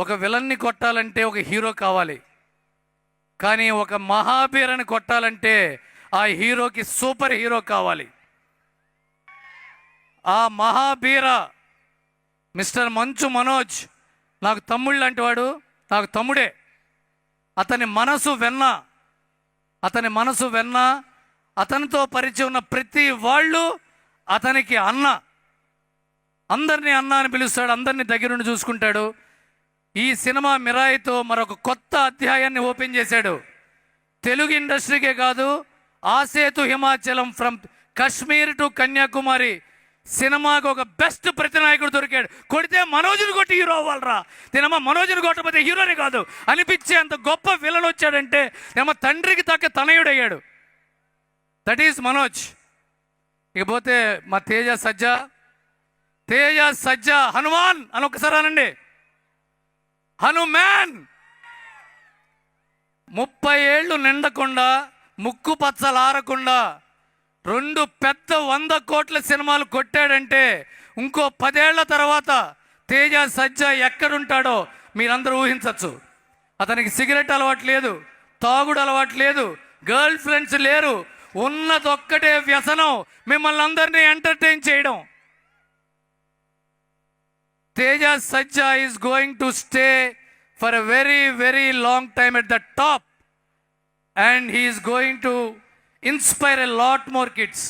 ఒక విలన్ని కొట్టాలంటే ఒక హీరో కావాలి, కానీ ఒక మహాబీరని కొట్టాలంటే ఆ హీరోకి సూపర్ హీరో కావాలి. ఆ మహాబీర మిస్టర్ మంచు మనోజ్ నాకు తమ్ముళ్ళు లాంటి వాడు, నాకు తమ్ముడే. అతని మనసు వెన్న, అతనితో పరిచయం ఉన్న ప్రతి వాళ్ళు అతనికి అన్న. అందరినీ అన్న అని పిలుస్తాడు, అందరినీ దగ్గరుండి చూసుకుంటాడు. ఈ సినిమా మిరాయితో మరొక కొత్త అధ్యాయాన్ని ఓపెన్ చేశాడు. తెలుగు ఇండస్ట్రీకే కాదు, ఆసేతు హిమాచలం ఫ్రమ్ కాశ్మీర్ టు కన్యాకుమారి సినిమాకు ఒక బెస్ట్ ప్రతినాయకుడు దొరికాడు. కొడితే మనోజ్ని కొట్టి హీరో అవ్వాలరా, తినమ్మ మనోజ్ని కొట్టకపోతే హీరోని కాదు అనిపించే అంత గొప్ప విలన్ వచ్చాడంటే తినమ్మ తండ్రికి తగ్గ తనయుడయ్యాడు. That is Manoj. ఇకపోతే మా తేజ సజ్జా హనుమాన్ అని ఒకసారి అనండి. హనుమాన్ 30 ఏళ్ళు నిండకుండా, ముక్కు పచ్చలారకుండా 2 పెద్ద 100 కోట్ల సినిమాలు కొట్టాడంటే ఇంకో 10 ఏళ్ల తర్వాత తేజ సజ్జా ఎక్కడుంటాడో మీరందరూ ఊహించవచ్చు. అతనికి సిగరెట్ అలవాటు లేదు, తాగుడు అలవాటు లేదు, గర్ల్ ఫ్రెండ్స్ లేరు. ఉన్నదొక్కటే వ్యసనం, మిమ్మల్ని అందరినీ ఎంటర్టైన్ చేయడం. తేజ సజ్జా is going to stay for a very, very long time at the top, and he is going to inspire a lot more kids.